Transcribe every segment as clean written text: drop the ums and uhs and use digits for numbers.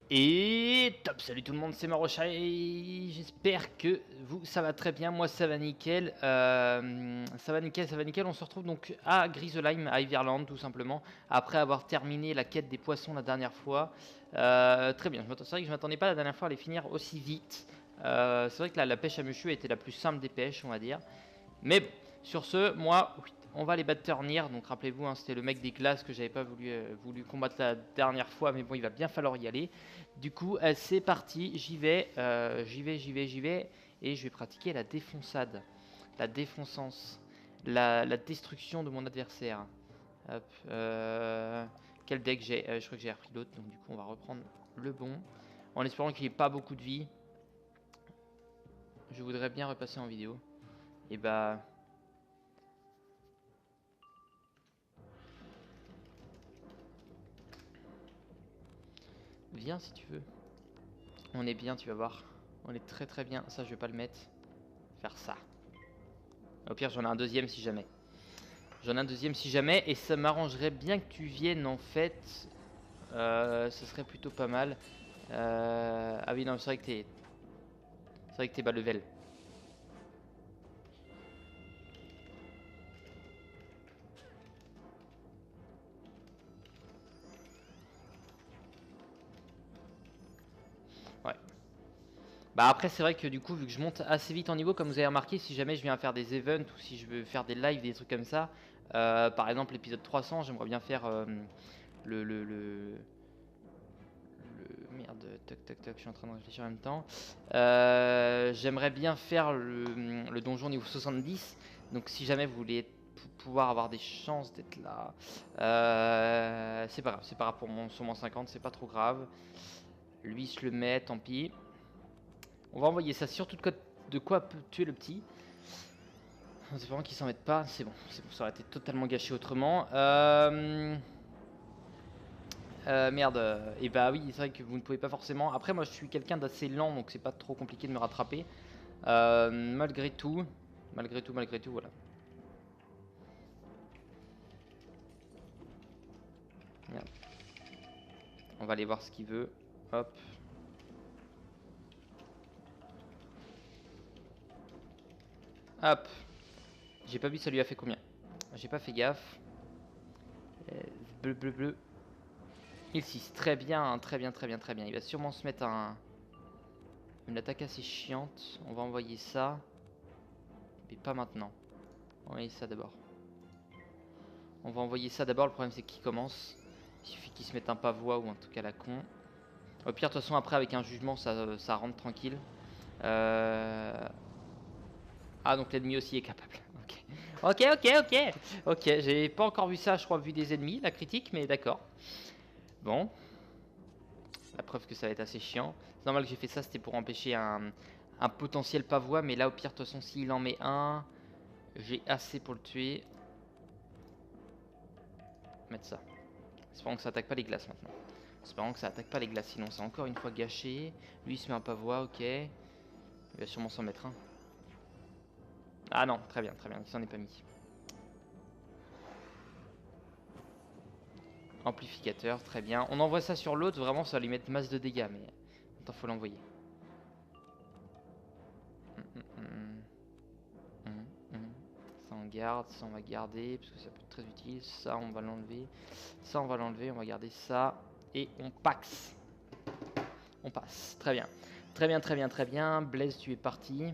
Et top, salut tout le monde, c'est Marocha et j'espère que vous ça va très bien, moi ça va nickel, ça va nickel, ça va nickel. On se retrouve donc à Grisolheim, à Iverland tout simplement, après avoir terminé la quête des poissons la dernière fois. Très bien, c'est vrai que je m'attendais pas la dernière fois à les finir aussi vite. C'est vrai que la pêche à mushu était la plus simple des pêches, on va dire. Mais bon, sur ce, moi, on va les battre turnir. Donc rappelez-vous, hein, c'était le mec des glaces que j'avais pas voulu combattre la dernière fois. Mais bon, il va bien falloir y aller. Du coup, c'est parti. J'y vais, j'y vais. Et je vais pratiquer la défonçade. La défonçance. La destruction de mon adversaire. Hop. Quel deck j'ai Je crois que j'ai repris l'autre. Donc du coup, on va reprendre le bon. En espérant qu'il n'y ait pas beaucoup de vie. Je voudrais bien repasser en vidéo. Et bah... Viens si tu veux. On est bien, tu vas voir. On est très très bien. Ça, je vais pas le mettre. Faire ça. Au pire, j'en ai un deuxième si jamais. J'en ai un deuxième si jamais. Et ça m'arrangerait bien que tu viennes en fait. Ce serait plutôt pas mal. Ah oui, non, c'est vrai que t'es. C'est vrai que t'es bas level. Ouais. Bah après, c'est vrai que du coup, vu que je monte assez vite en niveau, comme vous avez remarqué, si jamais je viens faire des events ou si je veux faire des lives, des trucs comme ça. Par exemple, l'épisode 300, j'aimerais bien faire le merde, toc toc toc, je suis en train de réfléchir en même temps. J'aimerais bien faire le donjon niveau 70. Donc si jamais vous voulez pouvoir avoir des chances d'être là, c'est pas grave, c'est pas grave pour mon sur mon 50, c'est pas trop grave. Lui je le mets, tant pis. On va envoyer ça sur de quoi peut tuer le petit. C'est vraiment qu'ils s'en mettent pas, c'est bon, ça aurait été totalement gâché autrement. Merde, et bah oui, c'est vrai que vous ne pouvez pas forcément. Après, moi je suis quelqu'un d'assez lent, donc c'est pas trop compliqué de me rattraper. Malgré tout, voilà. Merde. On va aller voir ce qu'il veut. Hop. Hop. J'ai pas vu ça lui a fait combien. J'ai pas fait gaffe. Bleu, bleu, bleu. Il 6. Très bien, très bien, très bien, très bien. Il va sûrement se mettre une attaque assez chiante. On va envoyer ça. Mais pas maintenant. On va envoyer ça d'abord. On va envoyer ça d'abord. Le problème c'est qu'il commence. Il suffit qu'il se mette un pavois ou un truc à la con. Au pire, de toute façon, après, avec un jugement, ça rentre tranquille. Ah, donc l'ennemi aussi est capable. Ok. Ok, ok, ok. Ok, j'ai pas encore vu ça, je crois, vu des ennemis, la critique, mais d'accord. Bon. La preuve que ça va être assez chiant. C'est normal que j'ai fait ça, c'était pour empêcher un potentiel pavois. Mais là, au pire, de toute façon, s'il en met un, j'ai assez pour le tuer. Mettre ça. Espérons que ça attaque pas les glaces maintenant. Espérons que ça attaque pas les glaces, sinon c'est encore une fois gâché. Lui, il se met un pavois, ok. Il va sûrement s'en mettre un. Ah non, très bien, il s'en est pas mis. Amplificateur, très bien. On envoie ça sur l'autre, vraiment ça va lui mettre masse de dégâts, mais attends, faut l'envoyer. Ça on garde, ça on va garder, parce que ça peut être très utile. Ça on va l'enlever, ça on va l'enlever, on va garder ça. Et on paxe. On passe, très bien. Très bien, très bien, très bien. Blaise, tu es parti.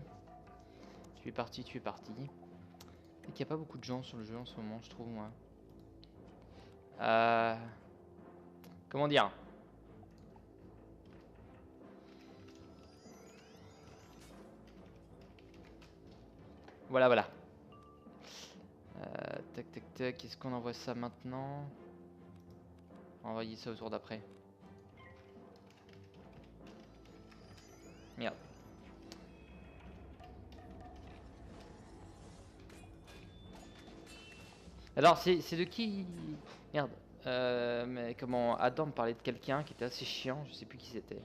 Tu es parti, tu es parti. Et qu'il n'y a pas beaucoup de gens sur le jeu en ce moment, je trouve, moi. Comment dire? Voilà, voilà. Tac, tac, tac. Est-ce qu'on envoie ça maintenant? On va envoyer ça au tour d'après. Merde. Alors, c'est de qui? Merde. Mais comment Adam me parlait de quelqu'un qui était assez chiant, je sais plus qui c'était.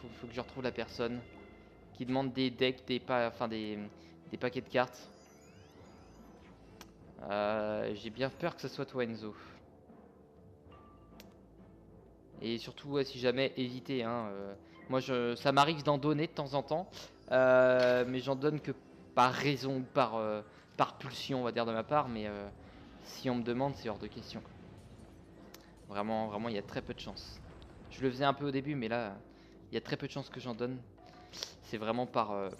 Faut que je retrouve la personne. Qui demande des decks, enfin des paquets de cartes. J'ai bien peur que ce soit toi, Enzo. Et surtout, ouais, si jamais, éviter. Hein, moi, ça m'arrive d'en donner de temps en temps. Mais j'en donne que par raison, par pulsion, on va dire, de ma part. Mais si on me demande, c'est hors de question. Vraiment, vraiment, il y a très peu de chance. Je le faisais un peu au début, mais là, il y a très peu de chances que j'en donne. C'est vraiment par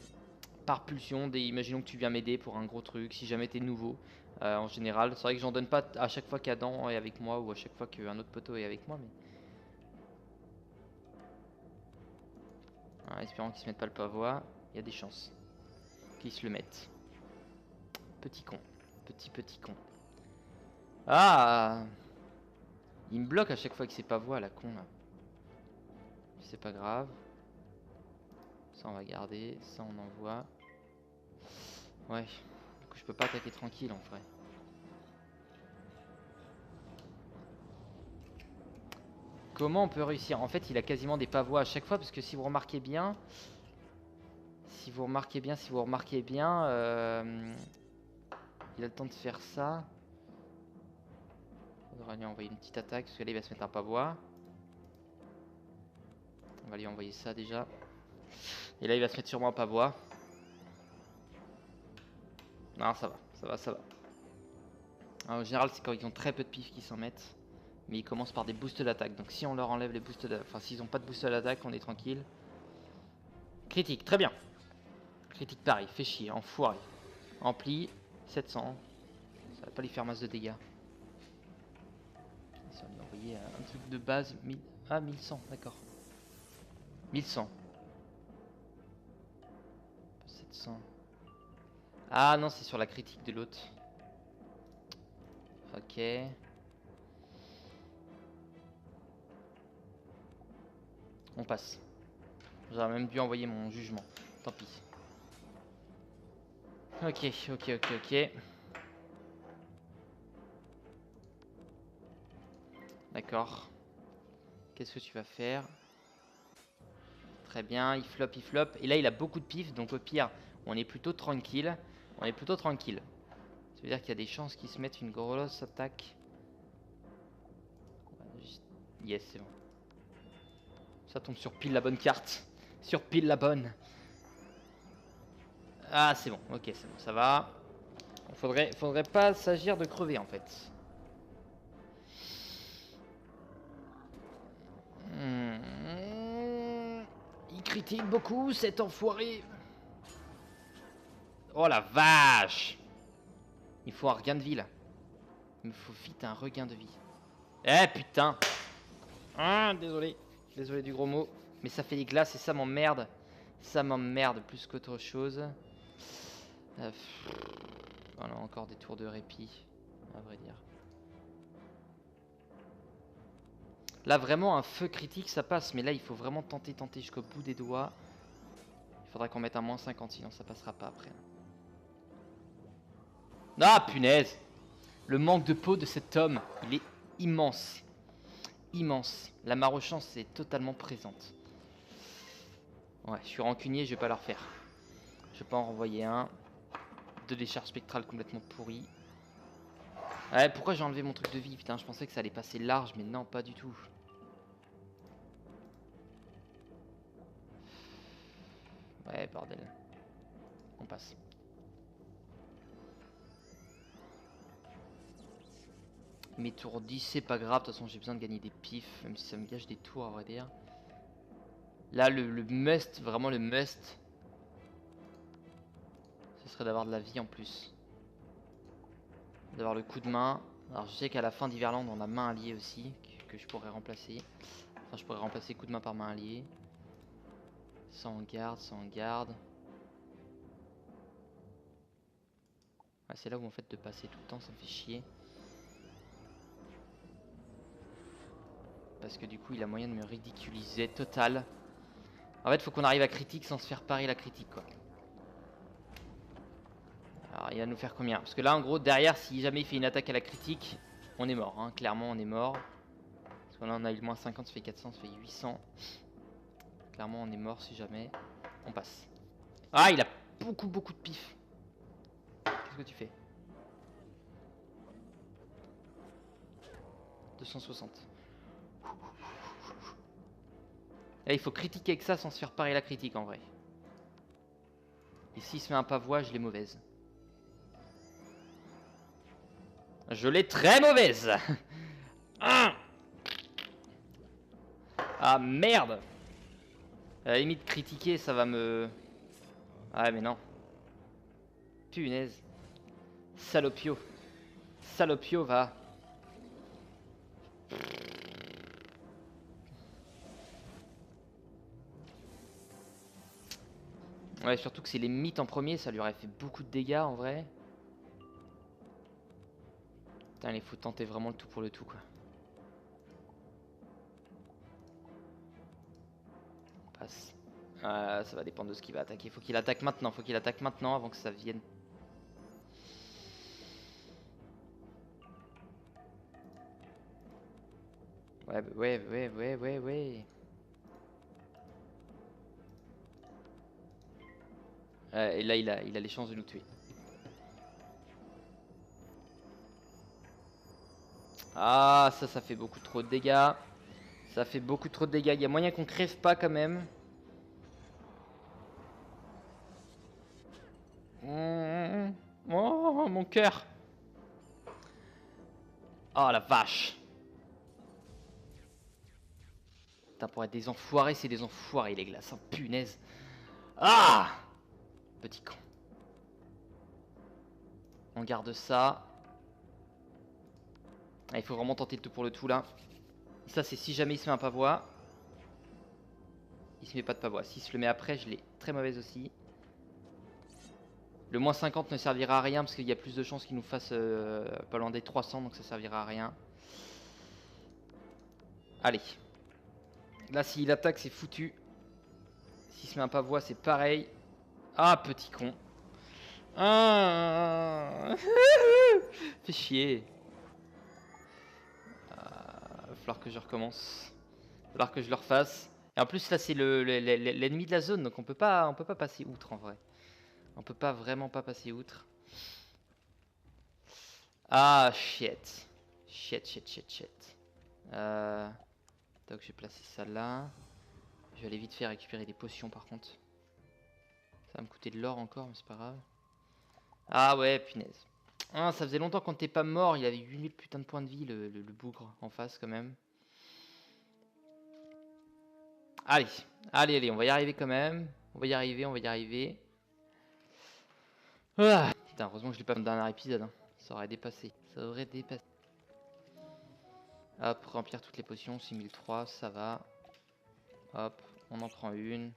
pulsion. Imaginons que tu viens m'aider pour un gros truc, si jamais t'es nouveau. En général, c'est vrai que j'en donne pas à chaque fois qu'Adam est avec moi ou à chaque fois qu'un autre poteau est avec moi. Mais espérons qu'ils se mettent pas le pavois. Il y a des chances qu'ils se le mettent. Petit con. Petit con. Ah, il me bloque à chaque fois que c'est pavois, la con là. C'est pas grave. Ça on va garder. Ça on envoie. Ouais. Du coup je peux pas attaquer tranquille en vrai. Comment on peut réussir? En fait il a quasiment des pavois à chaque fois. Parce que si vous remarquez bien, il a le temps de faire ça. On va lui envoyer une petite attaque. Parce que là il va se mettre un pavois. On va lui envoyer ça déjà. Et là il va se mettre sûrement un pavois. Non, ça va, ça va, ça va. Alors, en général, c'est quand ils ont très peu de pif qu'ils s'en mettent. Mais ils commencent par des boosts d'attaque. Donc si on leur enlève les boosts d'attaque, enfin s'ils ont pas de boost d'attaque, on est tranquille. Critique, très bien. Critique pareil, fait chier, enfoiré. Ampli, 700. Ça va pas lui faire masse de dégâts. Ça va lui envoyer un truc de base. 1000... Ah, 1100, d'accord. 1100. 700. Ah non, c'est sur la critique de l'autre. Ok. On passe. J'aurais même dû envoyer mon jugement. Tant pis. Ok. D'accord. Qu'est-ce que tu vas faire? Très bien, il flop. Et là, il a beaucoup de pif, donc au pire, on est plutôt tranquille. Ça veut dire qu'il y a des chances qu'il se mette une grosse attaque. Yes, c'est bon. Ça tombe sur pile la bonne carte. Sur pile la bonne. Ah, c'est bon. Ok, c'est bon, ça va. Faudrait pas s'agir de crever, en fait. Il critique beaucoup, cet enfoiré. Oh la vache! Il faut un regain de vie, là. Il me faut vite un regain de vie. Eh, putain! Ah, désolé. Désolé du gros mot. Mais ça fait des glaces et ça m'emmerde. Ça m'emmerde plus qu'autre chose. Voilà, encore des tours de répit, à vrai dire. Là, vraiment, un feu critique, ça passe. Mais là, il faut vraiment tenter jusqu'au bout des doigts. Il faudra qu'on mette un moins 50, sinon ça passera pas après. Ah, punaise! Le manque de peau de cet homme, il est immense. Immense. La marochance est totalement présente. Ouais, je suis rancunier, je vais pas la refaire. Je vais pas en renvoyer un. Deux décharges spectrales complètement pourries. Ouais, pourquoi j'ai enlevé mon truc de vie? Putain, je pensais que ça allait passer large, mais non, pas du tout. Ouais, bordel. On passe. Mes tours 10, c'est pas grave. De toute façon, j'ai besoin de gagner des pifs, même si ça me gâche des tours, à vrai dire. Là, le must, vraiment le must, ce serait d'avoir de la vie en plus. D'avoir le coup de main. Alors, je sais qu'à la fin d'Hiverland, on a main alliée aussi, que je pourrais remplacer. Enfin, je pourrais remplacer coup de main par main alliée. Ça en garde, ça en garde. Ouais, c'est là où en fait de passer tout le temps, ça me fait chier. Parce que du coup, il a moyen de me ridiculiser total. En fait, faut qu'on arrive à critique sans se faire parer la critique, quoi. Alors, il va nous faire combien? Parce que là, en gros, derrière, si jamais il fait une attaque à la critique, on est mort, hein. Clairement, on est mort. Parce que là, on a eu le moins 50, ça fait 400, ça fait 800. Clairement, on est mort si jamais. On passe. Ah, il a beaucoup de pif. Qu'est-ce que tu fais? 260. Là, il faut critiquer avec ça sans se faire parer la critique en vrai. Et s'il se met un pavois, je l'ai mauvaise. Je l'ai très mauvaise. Ah merde. À la limite critiquer ça va me... Ah mais non. Punaise. Salopio. Salopio va. Ouais, surtout que c'est les mythes en premier, ça lui aurait fait beaucoup de dégâts en vrai. Putain, il faut tenter vraiment le tout pour le tout quoi. On passe. Ça va dépendre de ce qu'il va attaquer. Faut qu'il attaque maintenant, faut qu'il attaque maintenant avant que ça vienne. Ouais, ouais. Et là, il a les chances de nous tuer. Ah, ça fait beaucoup trop de dégâts. Ça fait beaucoup trop de dégâts. Il y a moyen qu'on crève pas quand même. Oh, mon cœur. Oh la vache. Putain, pour être des enfoirés, c'est des enfoirés les glaces. Hein, punaise. Ah, petit con. On garde ça. Ah, il faut vraiment tenter le tout pour le tout là. Ça c'est si jamais il se met un pavois. Il se met pas de pavois. S'il se le met après, je l'ai très mauvaise aussi. Le moins 50 ne servira à rien parce qu'il y a plus de chances qu'il nous fasse pas loin des 300, donc ça servira à rien. Allez. Là s'il attaque c'est foutu. S'il se met un pavois c'est pareil. Ah petit con. Ah. Fais chier. Va falloir que je recommence. Va falloir que je le refasse. Et en plus là c'est l'ennemi de la zone, donc on peut pas passer outre en vrai. On peut pas vraiment pas passer outre. Ah shit. Shit. Donc j'ai placé ça là. Je vais aller vite fait récupérer des potions par contre. Ça va me coûter de l'or encore, mais c'est pas grave. Ah ouais, punaise. Ah, ça faisait longtemps qu'on n'était pas mort. Il avait 8000 putains de points de vie, le bougre en face quand même. Allez, on va y arriver quand même. On va y arriver. Ah. Putain, heureusement que je l'ai pas fait dans le dernier épisode. Hein. Ça aurait dépassé. Hop, remplir toutes les potions, 6003, ça va. Hop, on en prend une.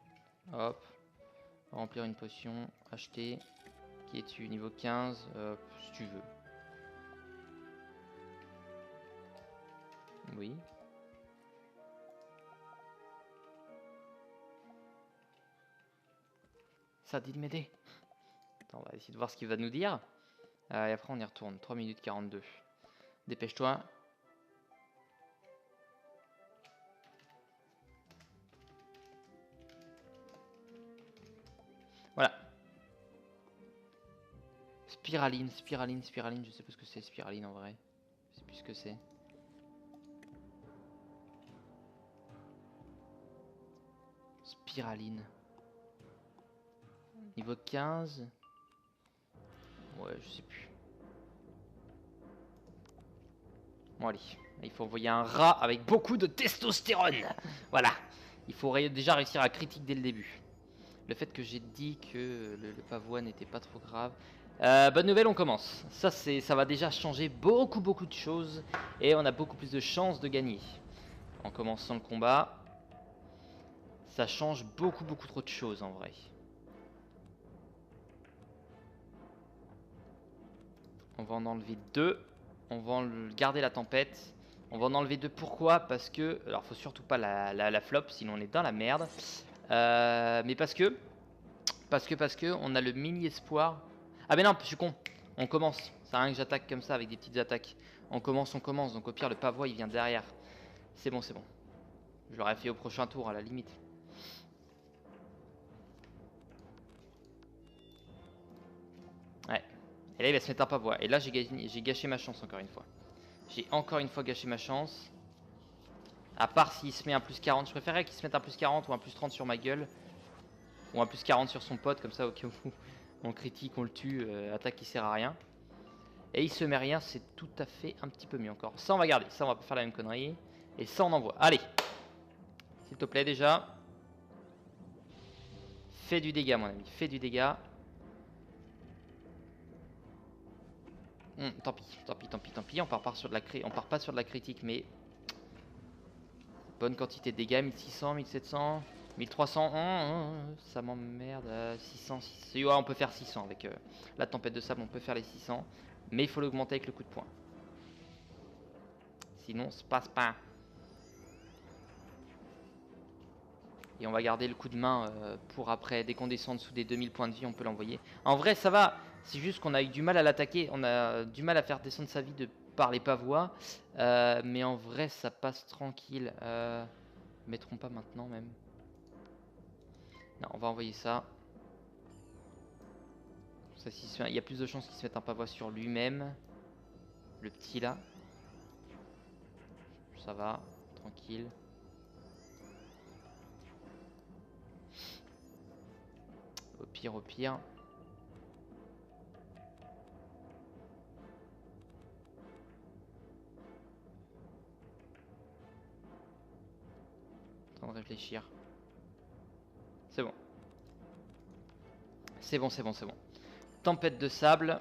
Hop, remplir une potion, acheter. Qui es-tu? Niveau 15, si tu veux. Oui. Ça dit de m'aider. Attends, on va essayer de voir ce qu'il va nous dire. Et après on y retourne. 3 minutes 42. Dépêche-toi. Voilà. Spiraline, je sais pas ce que c'est spiraline en vrai. Je sais plus ce que c'est. Spiraline. Niveau 15. Ouais, je sais plus. Bon allez, il faut envoyer un rat avec beaucoup de testostérone. Voilà. Il faut déjà réussir à critique dès le début. Le fait que j'ai dit que le pavois n'était pas trop grave. Bonne nouvelle, on commence. Ça va déjà changer beaucoup de choses. Et on a beaucoup plus de chances de gagner. En commençant le combat. Ça change beaucoup trop de choses en vrai. On va en enlever 2. On va garder la tempête. On va en enlever 2. Pourquoi? Parce que... Alors faut surtout pas la flop, sinon on est dans la merde. Mais parce que on a le mini espoir. Ah mais non, je suis con. On commence. Ça sert à rien que j'attaque comme ça avec des petites attaques. On commence. Donc au pire le pavois il vient derrière. C'est bon. Je l'aurais fait au prochain tour à la limite. Ouais. Et là il va se mettre un pavois. Et là j'ai gâché ma chance encore une fois. J'ai encore une fois gâché ma chance. À part s'il se met un plus 40. Je préférerais qu'il se mette un plus 40 ou un plus 30 sur ma gueule. Ou un plus 40 sur son pote, comme ça au cas où on critique, on le tue, attaque qui sert à rien. Et il se met rien, c'est tout à fait un petit peu mieux encore. Ça on va garder, ça on va pas faire la même connerie. Et ça on envoie. Allez, s'il te plaît déjà. Fais du dégât mon ami, fais du dégât. Tant pis, tant pis, tant pis, tant pis. On part pas sur de la critique, mais bonne quantité de dégâts. 1600, 1700, 1300. Ça m'emmerde. 600, 600. Ouais, on peut faire 600 avec la tempête de sable. On peut faire les 600, mais il faut l'augmenter avec le coup de poing. Sinon, ça se passe pas. Et on va garder le coup de main pour après. Dès qu'on descend en dessous des 2000 points de vie, on peut l'envoyer. En vrai, ça va. C'est juste qu'on a eu du mal à l'attaquer. On a du mal à faire descendre sa vie par les pavois. Mais en vrai, ça passe tranquille. Mettront pas maintenant même. Non, on va envoyer ça. Il y a plus de chances qu'il se mette un pavois sur lui-même. Le petit là. Ça va. Tranquille. Au pire, au pire. En train de réfléchir. C'est bon. C'est bon, c'est bon, c'est bon. Tempête de sable.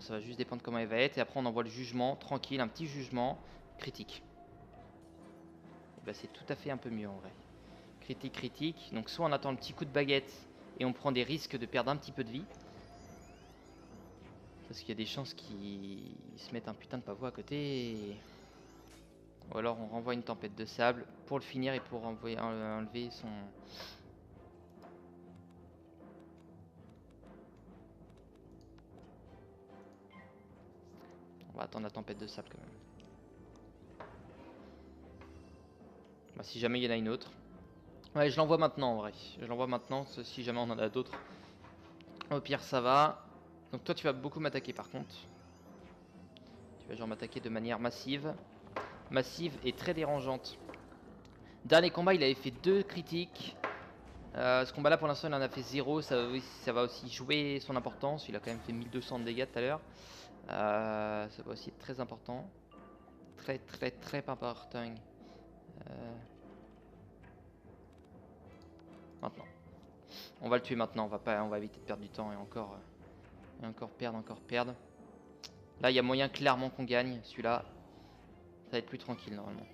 Ça va juste dépendre comment elle va être. Et après, on envoie le jugement. Tranquille, un petit jugement. Critique. Et bah, c'est tout à fait un peu mieux en vrai. Critique, critique. Donc, soit on attend le petit coup de baguette et on prend des risques de perdre un petit peu de vie. Parce qu'il y a des chances qu'ils se mettent un putain de pavot à côté. Ou alors on renvoie une tempête de sable pour le finir et pour enlever son... On va attendre la tempête de sable quand même. Bah, si jamais il y en a une autre. Ouais, je l'envoie maintenant en vrai. Je l'envoie maintenant si jamais on en a d'autres. Au pire ça va. Donc toi tu vas beaucoup m'attaquer par contre. Tu vas genre m'attaquer de manière massive. Massive et très dérangeante. Dernier combat il avait fait 2 critiques. Ce combat là pour l'instant il en a fait 0. Ça va aussi jouer son importance. Il a quand même fait 1200 de dégâts tout à l'heure. Ça va aussi être très important. Très très très important. Maintenant. On va le tuer maintenant. On va éviter de perdre du temps et encore perdre. Là il y a moyen clairement qu'on gagne. Celui-là, ça va être plus tranquille normalement.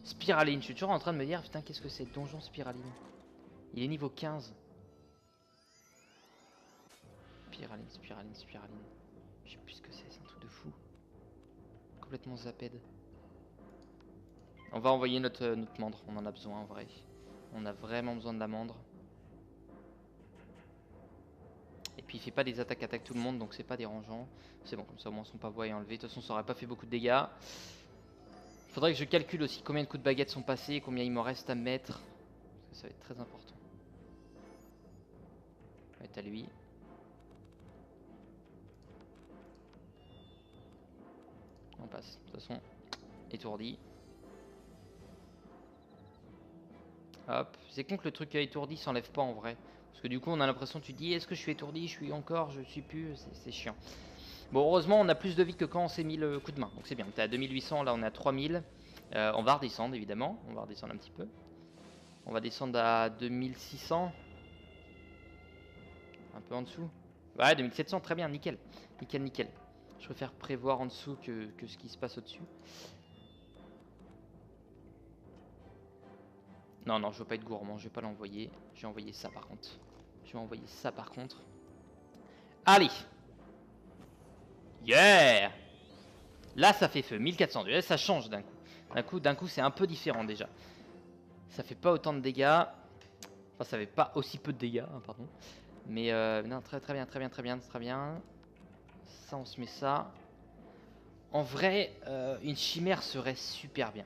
Spiraline, je suis toujours en train de me dire putain qu'est-ce que c'est donjon spiraline. Il est niveau 15. Spiraline. Je sais plus ce que c'est un truc de fou. Complètement zapped. On va envoyer notre mandre, on en a besoin en vrai. On a vraiment besoin de la mandre. Et puis il fait pas des attaques tout le monde, donc c'est pas dérangeant. C'est bon, comme ça au moins son pavois est enlevé. De toute façon ça aurait pas fait beaucoup de dégâts. Faudrait que je calcule aussi combien de coups de baguette sont passés, combien il m'en reste à mettre. Parce que ça va être très important. On va être à lui. On passe, de toute façon, étourdi. Hop, c'est con que le truc étourdi s'enlève pas en vrai. Parce que du coup on a l'impression, tu te dis est-ce que je suis étourdi, je suis plus, c'est chiant. Bon heureusement on a plus de vie que quand on s'est mis le coup de main, donc c'est bien. On était à 2800, là on est à 3000. On va redescendre évidemment, on va redescendre un petit peu. On va descendre à 2600. Un peu en dessous. Ouais 2700, très bien, nickel. Nickel. Je préfère prévoir en dessous que ce qui se passe au-dessus. Non, je veux pas être gourmand, je vais pas l'envoyer. Je vais envoyer ça par contre. Allez. Yeah. Là ça fait feu, 1400. Ça change d'un coup. D'un coup c'est un peu différent déjà. Ça fait pas autant de dégâts. Enfin ça fait pas aussi peu de dégâts, hein, pardon. Mais non, très bien. Ça on se met ça. En vrai, une chimère serait super bien.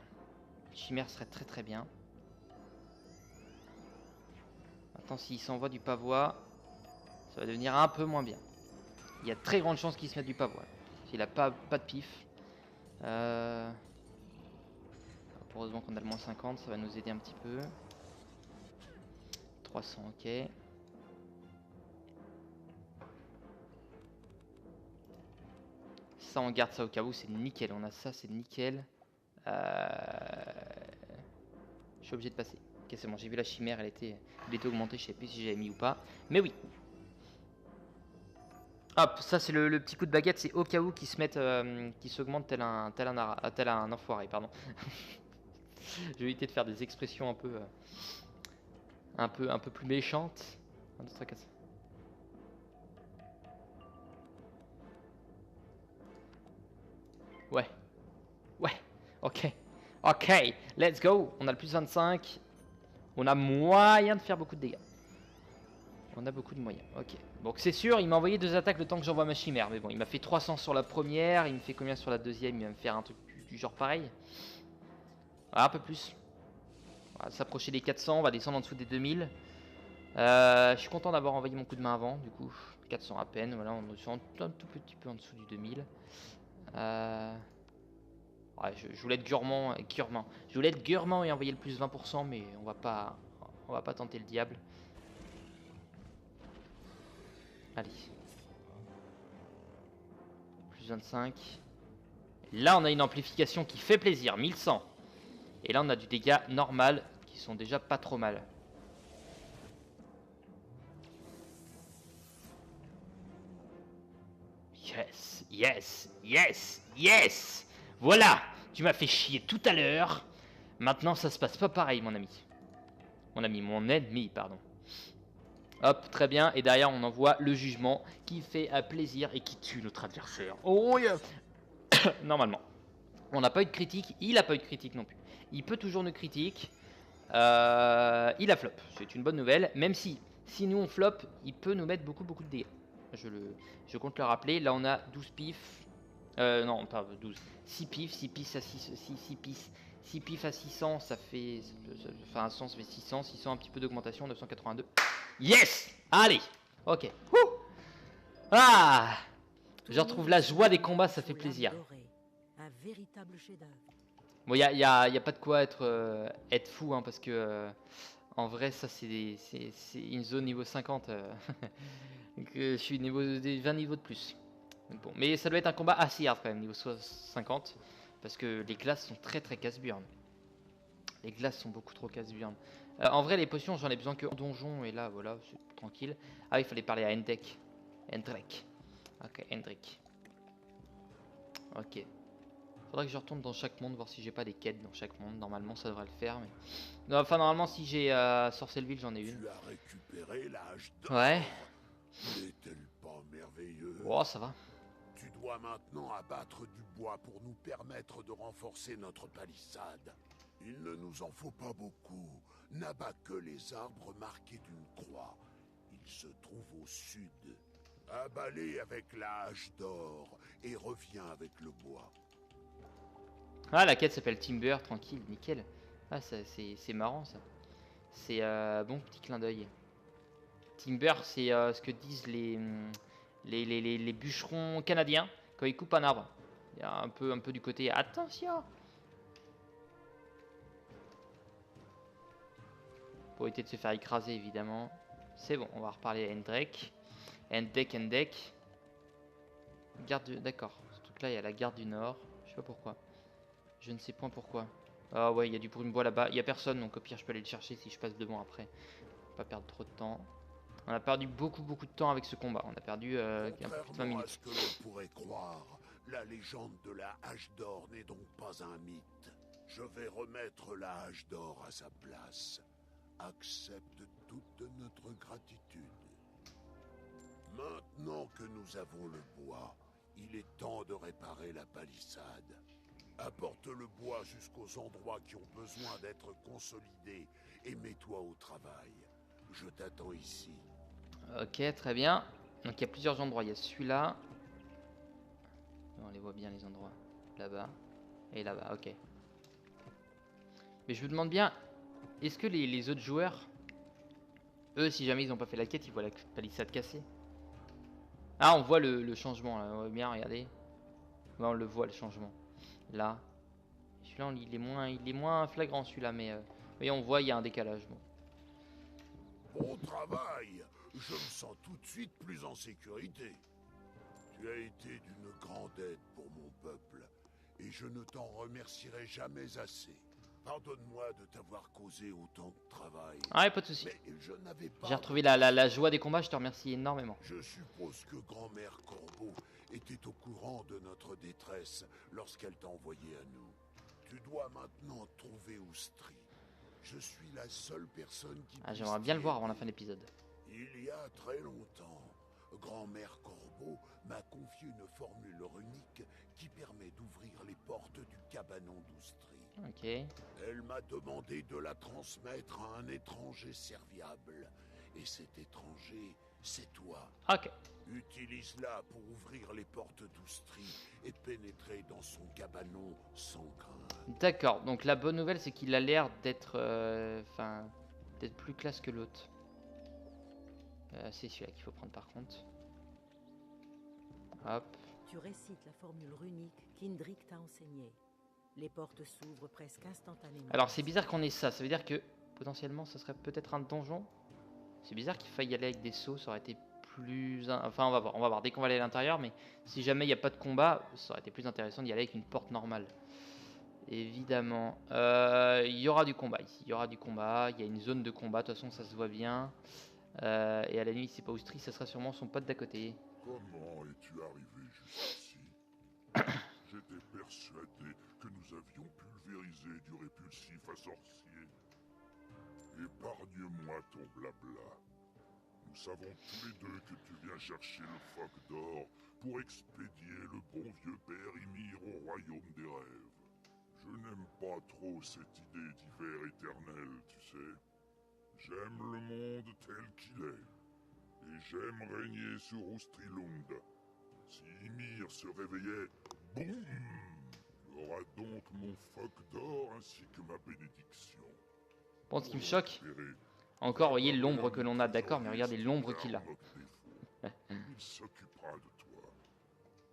Une chimère serait très bien. Maintenant s'il s'envoie du pavois, ça va devenir un peu moins bien. Il y a très grande chance qu'il se mette du pavois. S'il a pas de pif. Hop Heureusement qu'on a le moins 50, ça va nous aider un petit peu. 300, ok. Ça, on garde ça au cas où, c'est nickel. On a ça, c'est nickel. Je suis obligé de passer. Ok, c'est bon, j'ai vu la chimère, elle était augmentée, je sais plus si j'avais mis ou pas. Mais oui. Hop, ça c'est le petit coup de baguette, c'est au cas où qu'ils se mettent, qu'ils s'augmentent tel un enfoiré, pardon. Je vais éviter de faire des expressions un peu plus méchantes. 1, 2, 3, 4. Ouais, ouais, ok, ok, let's go. On a le plus 25. On a moyen de faire beaucoup de dégâts. On a beaucoup de moyens, ok. Donc c'est sûr, il m'a envoyé 2 attaques le temps que j'envoie ma chimère. Mais bon, il m'a fait 300 sur la première. Il me fait combien sur la deuxième? Il va me faire un truc du genre pareil. Ah, un peu plus. On va s'approcher des 400, on va descendre en dessous des 2000. Je suis content d'avoir envoyé mon coup de main avant, du coup 400 à peine, voilà, on est un tout petit peu en dessous du 2000. Ouais, je voulais être gourmand, je voulais être gourmand et envoyer le plus 20%, mais on va pas tenter le diable. Allez. Plus 25. Là, on a une amplification qui fait plaisir, 1100. Et là, on a du dégât normal qui sont déjà pas trop mal. Yes, yes, yes, yes. Voilà, tu m'as fait chier tout à l'heure. Maintenant, ça se passe pas pareil, mon ami. Mon ennemi, pardon. Hop, très bien. Et derrière, on envoie le jugement qui fait plaisir et qui tue notre adversaire. Oh yeah. Normalement. On n'a pas eu de critique. Il n'a pas eu de critique non plus. Il peut toujours nous critique. Il a flop. C'est une bonne nouvelle. Même si nous on flop, il peut nous mettre beaucoup de dégâts. Je compte le rappeler. Là, on a 12 pifs. Non, pas 12. 6 pifs. 6 pifs à 6 pifs. 6 pifs à 600, ça fait. Enfin, 100, ça fait 600. 600, un petit peu d'augmentation. 982. Yes! Allez! Ok. Ouh! Ah! Je retrouve la joie des combats, ça fait plaisir. Un véritable chef-d'œuvre. Bon, y a pas de quoi être fou, hein, parce que en vrai, ça c'est une zone niveau 50. Que je suis niveau 20 niveaux de plus. Donc bon, mais ça doit être un combat assez hard quand même, niveau 50, parce que les glaces sont très casse-burn. Les glaces sont beaucoup trop casse-burn. En vrai, les potions, j'en ai besoin que en donjon, et là, voilà, c'est tranquille. Ah, il fallait parler à Hendrik. Ok, Hendrik. Ok. Faudrait que je retourne dans chaque monde, voir si j'ai pas des quêtes dans chaque monde. Normalement, ça devrait le faire, mais... Non, enfin, normalement, si j'ai Sorcelville, j'en ai une. Tu as récupéré l'âge d'or. Ouais. N'est-elle pas merveilleuse? Oh, ça va. Tu dois maintenant abattre du bois pour nous permettre de renforcer notre palissade. Il ne nous en faut pas beaucoup. N'abat que les arbres marqués d'une croix. Ils se trouvent au sud. Abat-les avec la hache d'or et reviens avec le bois. Ah, la quête s'appelle Timber, tranquille, nickel. Ah, c'est marrant, ça. C'est bon petit clin d'œil. Timber, c'est ce que disent les bûcherons canadiens quand ils coupent un arbre. Il y a un peu du côté attention. Pour éviter de se faire écraser, évidemment. C'est bon, on va reparler à Hendrik. Hendrik. Garde du... D'accord. Ce truc là, il y a la garde du Nord. Je sais pas pourquoi. Je ne sais point pourquoi. Ah ouais, il y a du bruit de bois là-bas. Il y a personne, donc au pire, je peux aller le chercher si je passe devant après. Pas perdre trop de temps. On a perdu beaucoup de temps avec ce combat. On a perdu un peu plus de 20 minutes. À ce que l'on pourrait croire, la légende de la hache d'or n'est donc pas un mythe. Je vais remettre la hache d'or à sa place. Accepte toute notre gratitude. Maintenant que nous avons le bois, il est temps de réparer la palissade. Apporte le bois jusqu'aux endroits qui ont besoin d'être consolidés et mets-toi au travail. Je t'attends ici. Ok, très bien. Donc il y a plusieurs endroits. Il y a celui-là. On les voit bien les endroits. Là-bas. Et là-bas, ok. Mais je me demande bien, est-ce que les autres joueurs, eux, si jamais ils n'ont pas fait la quête, ils voient la palissade cassée? Ah, on voit le changement là. On voit bien, regardez. Ouais, on le voit le changement. Là. Je Celui-là, il est moins flagrant celui-là, mais oui, on voit, il y a un décalage. Bon. Bon travail. Je me sens tout de suite plus en sécurité. Tu as été d'une grande aide pour mon peuple, et je ne t'en remercierai jamais assez. Pardonne-moi de t'avoir causé autant de travail. Ah, pas de soucis. Mais je n'avais pas... J'ai retrouvé la joie des combats, je te remercie énormément. Je suppose que grand-mère Corbeau était au courant de notre détresse lorsqu'elle t'a envoyé à nous. Tu dois maintenant trouver Oustri. Je suis la seule personne qui... Ah, j'aimerais bien le voir avant la fin de l'épisode. Il y a très longtemps, grand-mère Corbeau m'a confié une formule runique qui permet d'ouvrir les portes du cabanon d'Oustri. Ok. Elle m'a demandé de la transmettre à un étranger serviable. Et cet étranger, c'est toi. Ok. Utilise-la pour ouvrir les portes d'Oustri et pénétrer dans son cabanon sans crainte. D'accord, donc la bonne nouvelle c'est qu'il a l'air d'être d'être plus classe que l'autre. C'est celui-là qu'il faut prendre par contre. Hop. Tu récites la formule runique qu'Indrik t'a enseignée. Les portes s'ouvrent presque instantanément. Alors c'est bizarre qu'on ait ça, ça veut dire que potentiellement ça serait peut-être un donjon. C'est bizarre qu'il faille y aller avec des sauts, ça aurait été plus... Enfin on va voir dès qu'on va aller à l'intérieur, mais si jamais il n'y a pas de combat, ça aurait été plus intéressant d'y aller avec une porte normale. Évidemment, il y aura du combat ici, il y aura du combat, il y a une zone de combat, de toute façon ça se voit bien. Et à la nuit c'est pas Oustri, ça sera sûrement son pote d'à côté. Comment es-tu arrivé jusqu'ici? J'étais persuadé que nous avions pulvérisé du répulsif à sorcier. Épargne-moi ton blabla. Nous savons tous les deux que tu viens chercher le phoque d'or pour expédier le bon vieux père Ymir au royaume des rêves. Je n'aime pas trop cette idée d'hiver éternel, tu sais. J'aime le monde tel qu'il est. Et j'aime régner sur Oustrilund. Si Ymir se réveillait, boum! Tu auras donc mon phoque d'or ainsi que ma bénédiction. Bon, ce qui me choque, encore, vous voyez l'ombre que l'on a, d'accord, mais regardez l'ombre qu'il a. Il s'occupera de toi.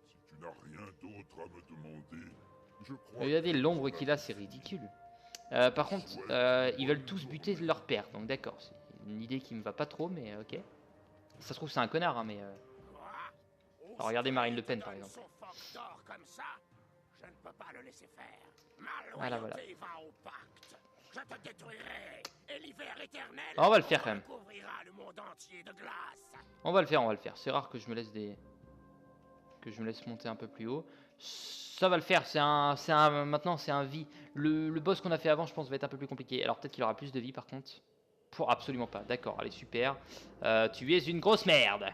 Si tu n'as rien d'autre à me demander, je crois... Regardez l'ombre qu'il a, c'est ridicule. Par contre, ils veulent tous buter leur père, donc d'accord, c'est une idée qui me va pas trop, mais ok. Ça se trouve c'est un connard, hein, mais... Alors, regardez Marine Le Pen, par exemple. Comme ça, je ne peux pas le laisser faire. Ma Voilà, loyauté va au pacte. Je te détruirai, et l'hiver éternel on va le faire quand même. recouvrira le monde entier de glace. On va le faire. C'est rare que je me laisse monter un peu plus haut. Ça va le faire. Maintenant c'est un vie. Le boss qu'on a fait avant, je pense, va être un peu plus compliqué. Alors peut-être qu'il aura plus de vie par contre. Pour absolument pas. D'accord, allez super. Tu es une grosse merde.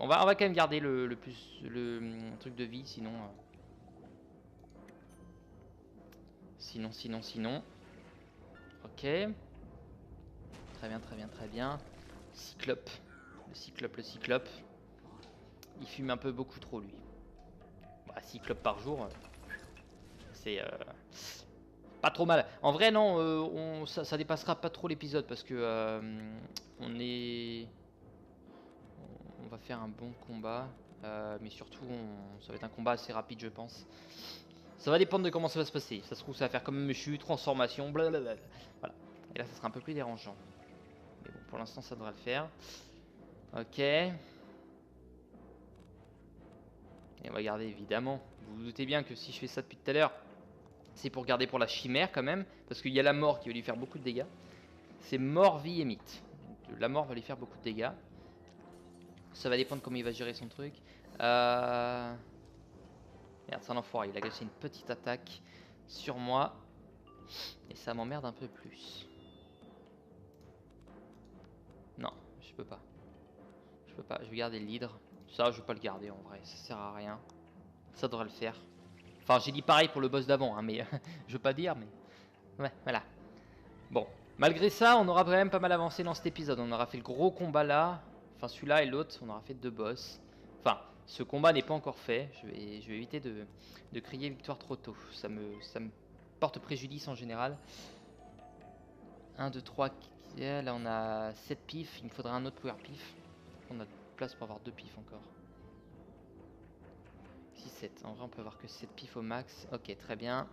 On va quand même garder le truc de vie, sinon. Sinon. Ok. Très bien. Cyclope. Le cyclope. Il fume un peu beaucoup trop, lui. Bah, cyclope par jour. C'est pas trop mal. En vrai, non, ça dépassera pas trop l'épisode parce que on va faire un bon combat. Mais surtout, ça va être un combat assez rapide, je pense. Ça va dépendre de comment ça va se passer. Ça se trouve, ça va faire comme Mushu, transformation, blablabla. Voilà. Et là, ça sera un peu plus dérangeant. Mais bon, pour l'instant, ça devrait le faire. Ok. Et on va garder, évidemment. Vous vous doutez bien que si je fais ça depuis tout à l'heure, c'est pour garder pour la chimère quand même. Parce qu'il y a la mort qui va lui faire beaucoup de dégâts. C'est mort, vie et mythe. La mort va lui faire beaucoup de dégâts. Ça va dépendre comment il va gérer son truc. Merde, c'est un enfoiré. Il a gâché une petite attaque sur moi. Et ça m'emmerde un peu plus. Non, je peux pas. Je vais garder l'hydre. Ça, je vais pas le garder en vrai. Ça sert à rien. Ça devrait le faire. Enfin, j'ai dit pareil pour le boss d'avant, hein, mais je veux pas dire, mais... Ouais, voilà. Bon, malgré ça, on aura quand même pas mal avancé dans cet épisode. On aura fait le gros combat là. Enfin, celui-là et l'autre, on aura fait 2 boss. Enfin, ce combat n'est pas encore fait. Je vais éviter de crier victoire trop tôt. Ça me porte préjudice en général. 1, 2, 3... Là, on a 7 pifs. Il me faudra un autre power pif. On a de place pour avoir 2 pifs encore. 6-7. En vrai, on peut avoir que 7 pif au max. Ok, très bien.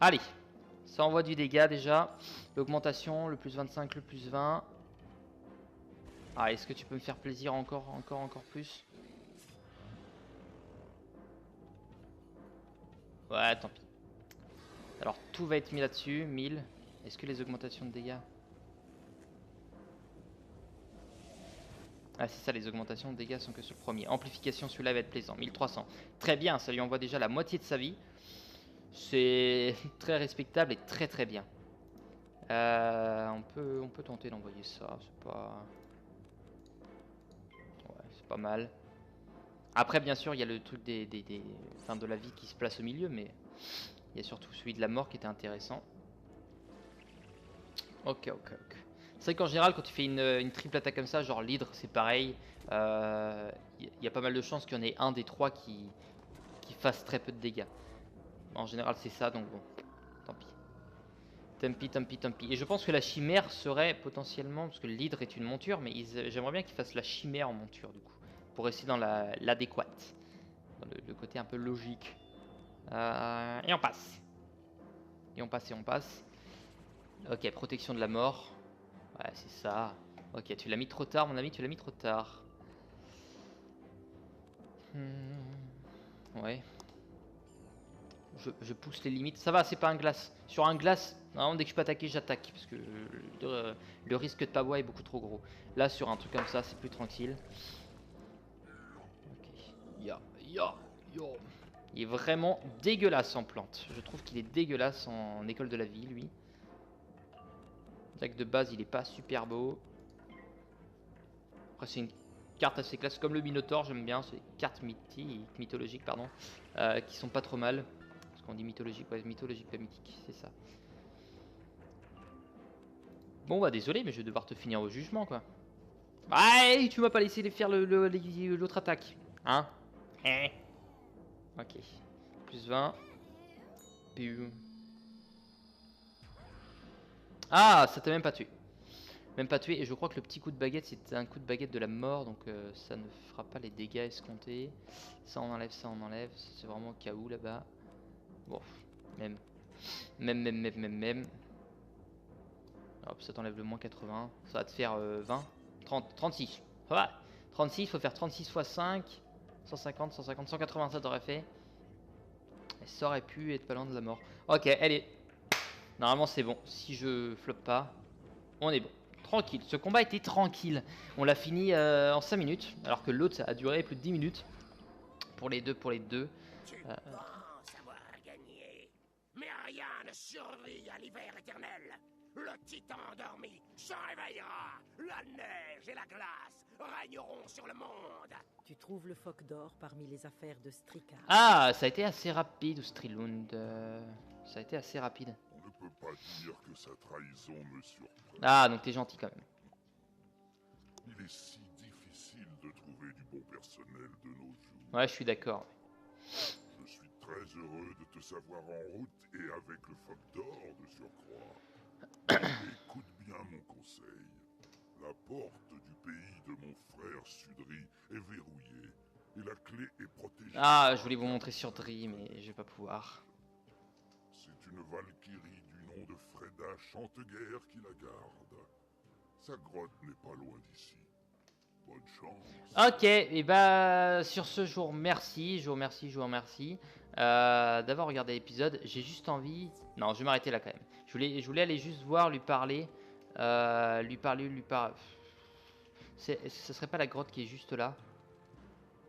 Allez. Ça envoie du dégât déjà. L'augmentation, le plus 25, le plus 20. Ah, est-ce que tu peux me faire plaisir encore plus? Ouais, tant pis. Alors, tout va être mis là-dessus. 1000. Est-ce que les augmentations de dégâts? Ah, c'est ça, les augmentations de dégâts sont que sur le premier. Amplification, celui-là va être plaisant. 1300. Très bien, ça lui envoie déjà la moitié de sa vie. C'est très respectable et très très bien. On peut tenter d'envoyer ça. C'est pas mal. Après, bien sûr, il y a le truc enfin, de la vie qui se place au milieu, mais il y a surtout celui de la mort qui était intéressant. Ok. C'est vrai qu'en général, quand tu fais une triple attaque comme ça, genre l'hydre, c'est pareil. Il y a pas mal de chances qu'il y en ait un des trois qui fasse très peu de dégâts. En général, c'est ça, donc bon, tant pis. Tant pis. Et je pense que la chimère serait potentiellement, parce que l'hydre est une monture, mais j'aimerais bien qu'ils fassent la chimère en monture, du coup, pour rester dans l'adéquate, dans le côté un peu logique. Et on passe. Et on passe. Ok, protection de la mort. Ouais, c'est ça. Ok, tu l'as mis trop tard, mon ami, tu l'as mis trop tard. Ouais. Je pousse les limites. Ça va, c'est pas un glace. Sur un glace, normalement, dès que je peux attaquer, j'attaque. Parce que le risque de pas boire est beaucoup trop gros. Là, sur un truc comme ça, c'est plus tranquille. Ok. Il est vraiment dégueulasse en plante. Je trouve qu'il est dégueulasse en école de la vie, lui. Deck de base, il est pas super beau. Après, c'est une carte assez classe comme le Minotaur, j'aime bien. C'est des cartes mythologiques, pardon, qui sont pas trop mal. Parce qu'on dit mythologique, ouais, mythologique, pas mythique, c'est ça. Bon, bah désolé, mais je vais devoir te finir au jugement, quoi. Ah, tu m'as pas laissé faire l'autre attaque. Hein? Ok. Plus 20. Ah, ça t'a même pas tué. Même pas tué. Et je crois que le petit coup de baguette, c'était un coup de baguette de la mort. Donc ça ne fera pas les dégâts escomptés. Ça, on enlève, ça, on enlève. C'est vraiment au cas où là-bas. Bon, même. Hop, ça t'enlève le moins 80. Ça va te faire 20. 30, 36. Ça va. 36, faut faire 36 x 5. 150, 180, ça t'aurait fait. Et ça aurait pu être pas loin de la mort. Ok, allez. Normalement, c'est bon. Si je floppe pas, on est bon. Tranquille. Ce combat était tranquille. On l'a fini en 5 minutes. Alors que l'autre, ça a duré plus de 10 minutes. Pour les deux. Tu penses avoir gagné, mais rien ne survit à l'hiver éternel. Le titan endormi se réveillera. La neige et la glace régneront sur le monde. Tu trouves le phoque d'or parmi les affaires de Strika. Ah, ça a été assez rapide, Strilund. Ça a été assez rapide. On ne peut pas dire que sa trahison me surprend. Ah, donc t'es gentil quand même. Il est si difficile de trouver du bon personnel de nos jours. Ouais, je suis d'accord. Je suis très heureux de te savoir en route et avec le phoque d'or de surcroît. Écoute bien mon conseil. La porte du pays de mon frère Sudri est verrouillée et la clé est protégée. Ah, je voulais vous montrer sur Dri, mais je vais pas pouvoir. C'est une valkyrie du nom de Freda Chanteguerre qui la garde. Sa grotte n'est pas loin d'ici. Bonne chance. Ok, et bah sur ce, je vous remercie, d'avoir regardé l'épisode. J'ai juste envie... Non, je vais m'arrêter là quand même. Je voulais aller juste voir, lui parler. Ce serait pas la grotte qui est juste là?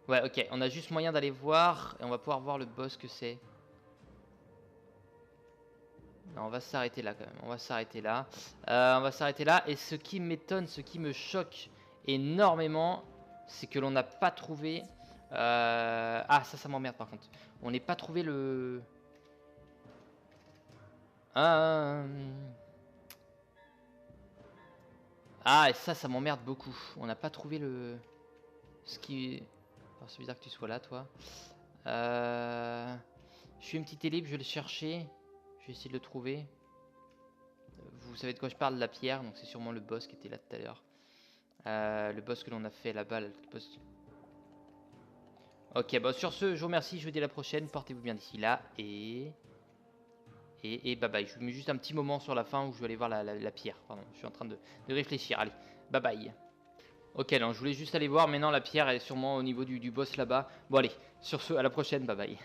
Ouais, ok, on a juste moyen d'aller voir, et on va pouvoir voir le boss que c'est. Non, on va s'arrêter là quand même, on va s'arrêter là. Et ce qui m'étonne, ce qui me choque énormément, c'est que l'on n'a pas trouvé... Ah, ça m'emmerde par contre. On n'est pas trouvé le... Ah, et ça m'emmerde beaucoup. On n'a pas trouvé le... Ce qui... Alors c'est bizarre que tu sois là, toi. Je suis une petite élite, je vais le chercher. Je vais essayer de le trouver. Vous savez de quoi je parle, la pierre. Donc c'est sûrement le boss qui était là tout à l'heure. Le boss que l'on a fait là-bas. Ok, bon sur ce, je vous remercie, je vous dis à la prochaine, portez-vous bien d'ici là, et bye bye. Je vous mets juste un petit moment sur la fin où je vais aller voir la pierre, pardon, je suis en train de réfléchir, allez, bye bye. Ok, non, je voulais juste aller voir, mais non, la pierre est sûrement au niveau du boss là-bas. Bon allez, sur ce, à la prochaine, bye bye.